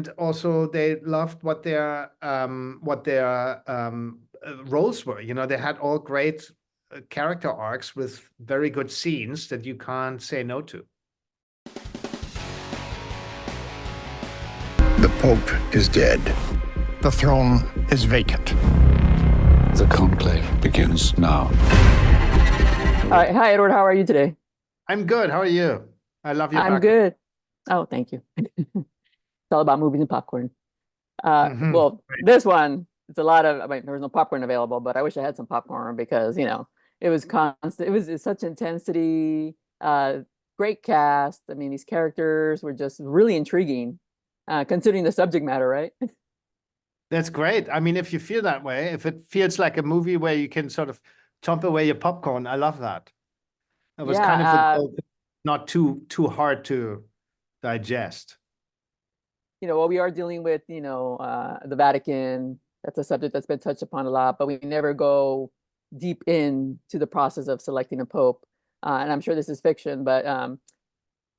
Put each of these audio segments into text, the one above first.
and also they loved what their roles were. You know, they had all great character arcs with very good scenes that you can't say no to. The Pope is dead. The throne is vacant. The conclave begins now. Hi, Edward. How are you today? I'm good. How are you? I love your I'm good. Oh, thank you. It's all about movies and popcorn. Well, this one, it's a lot of, I mean, there was no popcorn available, but I wish I had some popcorn because, you know, it was constant. It's such intensity, great cast. I mean, these characters were just really intriguing, considering the subject matter, right? That's great. I mean, if you feel that way, if it feels like a movie where you can sort of chomp away your popcorn, I love that. It was kind of the goal, not too hard to digest. You know, well, we are dealing with, you know, the Vatican. That's a subject that's been touched upon a lot, but we never go deep into the process of selecting a pope. And I'm sure this is fiction, but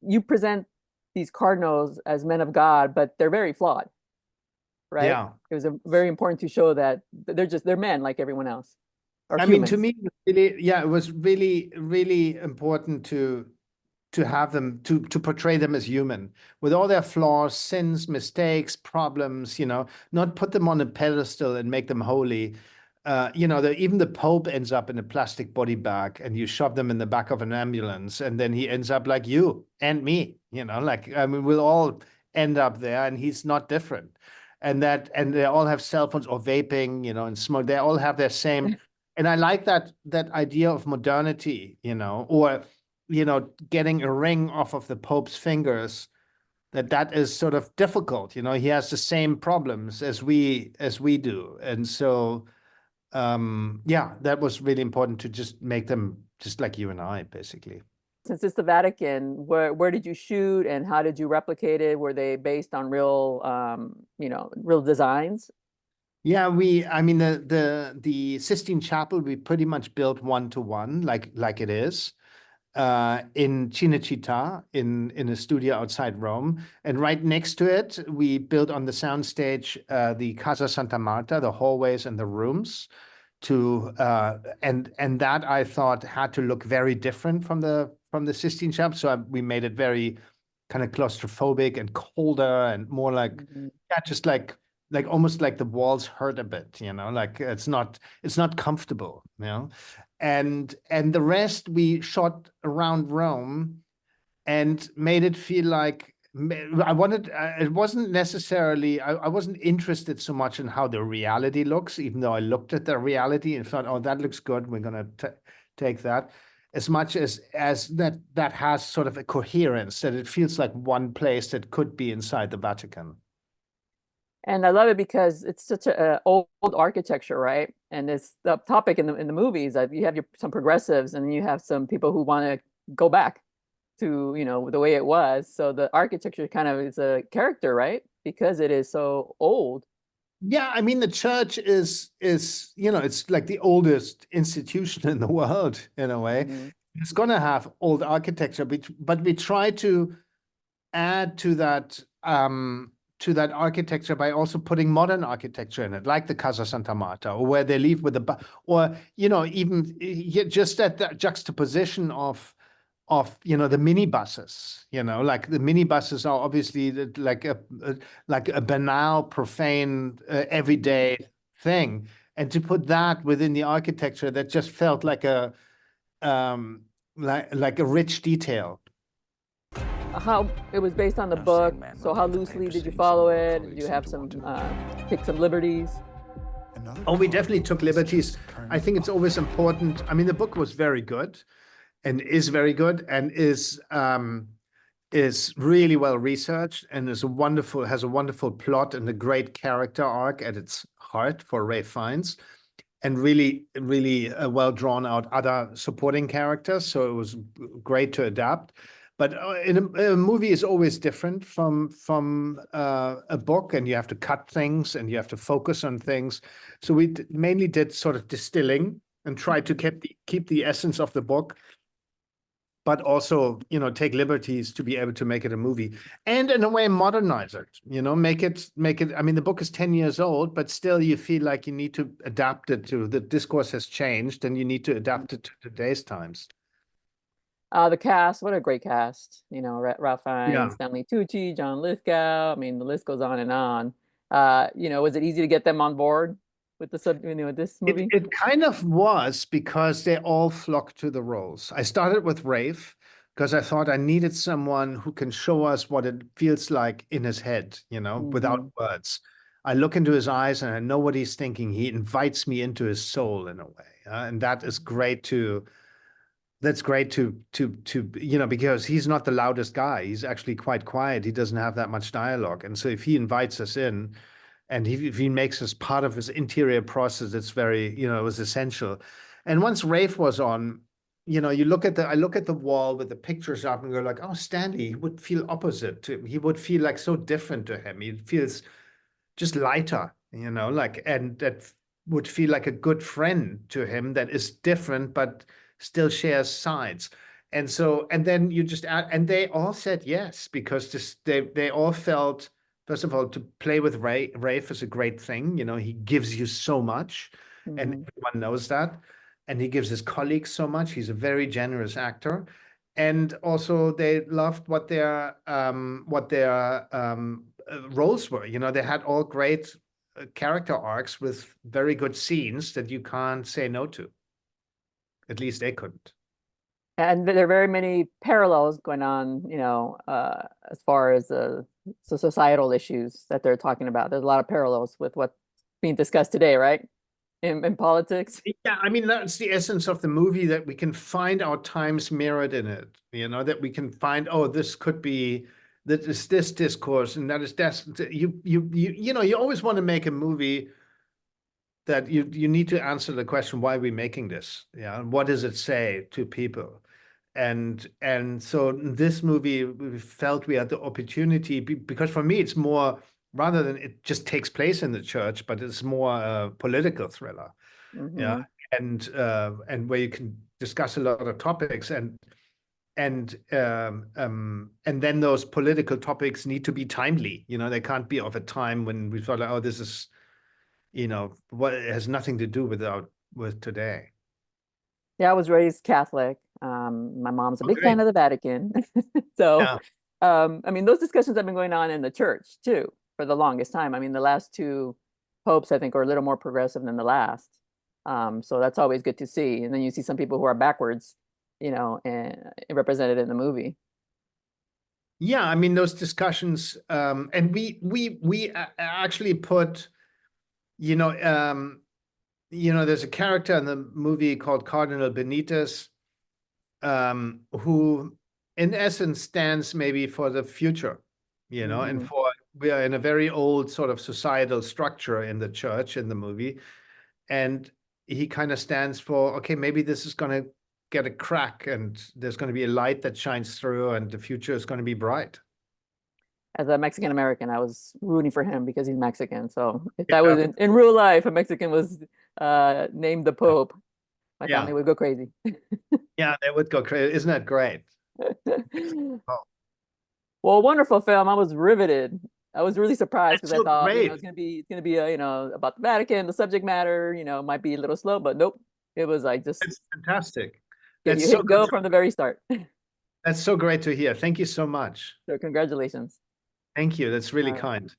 you present these cardinals as men of God, but they're very flawed, right? Yeah. It was very important to show that they're men like everyone else. I mean, to me, it was really important to have them, to portray them as human with all their flaws, sins, mistakes, problems, you know, not put them on a pedestal and make them holy. You know, even the Pope ends up in a plastic body bag and you shove them in the back of an ambulance and then he ends up like you and me, you know, like, I mean, we'll all end up there and he's not different. And they all have cell phones or vaping, you know, and smoke. They all have their same. And I like that idea of modernity, you know, or, you know, getting a ring off of the Pope's fingers, that is sort of difficult. You know, he has the same problems as we do. And so, yeah, that was really important to just make them just like you and I, basically. Since it's the Vatican, where did you shoot and how did you replicate it? Were they based on real, you know, real designs? Yeah, I mean, the Sistine Chapel, we pretty much built one-to-one, like it is. In Cinecittà, in a studio outside Rome. And right next to it, we built on the soundstage the Casa Santa Marta, the hallways and the rooms, and that I thought had to look very different from the Sistine Chapel. So we made it very kind of claustrophobic and colder and more like, yeah, just like almost like the walls hurt a bit, you know, like it's not comfortable, you know. And the rest we shot around Rome and made it feel like I wanted, it wasn't necessarily, I wasn't interested so much in how the reality looks, even though I looked at the reality and thought, oh, that looks good, we're going to take that, as much as that has sort of a coherence, that it feels like one place that could be inside the Vatican. And I love it because it's such an old architecture, right? And it's the topic in the movies that you have some progressives and you have some people who want to go back to, you know, the way it was. So the architecture kind of is a character, right? Because it is so old. Yeah, I mean, the church is, you know, it's like the oldest institution in the world in a way. It's going to have old architecture, but we try to add to that architecture by also putting modern architecture in it, like the Casa Santa Marta, or where they leave with or, you know, even just at the juxtaposition of, you know, the minibuses, you know, like the minibuses are obviously like a banal, profane, everyday thing. And to put that within the architecture, that just felt like a rich detail. How it was based on the book, so how loosely did you follow it? Did you have some take some liberties? Oh, we definitely took liberties. I think it's always important. I mean, the book was very good and is very good and is really well researched and has a wonderful plot and a great character arc at its heart for Ralph Fiennes, and really well drawn out other supporting characters. So it was great to adapt. But in a movie is always different from a book, and you have to cut things and you have to focus on things. So we mainly did sort of distilling and tried to keep the essence of the book but also, you know, take liberties to be able to make it a movie, and in a way modernize it, you know, make it, I mean, the book is 10 years old, but still you feel like you need to adapt it to, the discourse has changed and you need to adapt it to today's times. The cast, what a great cast. You know, Ralph Yeah. Fiennes, Stanley Tucci, John Lithgow. I mean, the list goes on and on. You know, was it easy to get them on board with this movie? It kind of was, because they all flocked to the roles. I started with Rafe because I thought I needed someone who can show us what it feels like in his head, you know, without words. I look into his eyes and I know what he's thinking. He invites me into his soul in a way. And that is great to, you know, because he's not the loudest guy. He's actually quite quiet. He doesn't have that much dialogue. And so if he invites us in, and if he makes us part of his interior process, it's very, you know, it was essential. And once Rafe was on, you know, I look at the wall with the pictures up and go like, oh, Stanley, he would feel opposite to, he would feel like so different to him. He feels just lighter, you know, like, and that would feel like a good friend to him that is different, but still shares sides. And so, and then you just add, and they all said yes, because they all felt, first of all, to play with Rafe is a great thing. You know, he gives you so much, and everyone knows that. And he gives his colleagues so much. He's a very generous actor. And also they loved what their roles were. You know, they had all great character arcs with very good scenes that you can't say no to. At least they couldn't. And there are very many parallels going on, you know, as far as the societal issues that they're talking about. There's a lot of parallels with what's being discussed today, right? In politics. Yeah, I mean, that's the essence of the movie, that we can find our times mirrored in it, you know, that we can find, oh, this could be, that is this discourse, and that is that. You know, you always want to make a movie that you need to answer the question, why are we making this? Yeah, and what does it say to people? And so in this movie, we felt we had the opportunity, because for me, it's more, rather than it just takes place in the church, but it's more a political thriller. Yeah, and where you can discuss a lot of topics, and then those political topics need to be timely. You know, they can't be of a time when we thought like, oh, this is, you know, what, it has nothing to do with today. Yeah, I was raised Catholic. My mom's a big fan Okay. of the Vatican. So, Yeah. I mean, those discussions have been going on in the church too for the longest time. I mean, the last two popes, I think, are a little more progressive than the last. So that's always good to see. And then you see some people who are backwards, you know, and represented in the movie. Yeah, I mean, those discussions, and we actually put, you know, there's a character in the movie called Cardinal Benitez, who in essence stands maybe for the future, you know, and we are in a very old sort of societal structure in the church in the movie. And he kind of stands for, okay, maybe this is going to get a crack and there's going to be a light that shines through and the future is going to be bright. As a Mexican American, I was rooting for him because he's Mexican. So if that was in real life, a Mexican was named the Pope, my family would go crazy. Yeah, they would go crazy. Isn't that great? Well, wonderful film. I was riveted. I was really surprised because That's I thought, great. you know, it's gonna be you know, about the Vatican, the subject matter, you know, might be a little slow, but nope. It was like just It's fantastic. you That's so hit go good. from the very start. That's so great to hear. Thank you so much. So congratulations. Thank you. That's really All right. kind.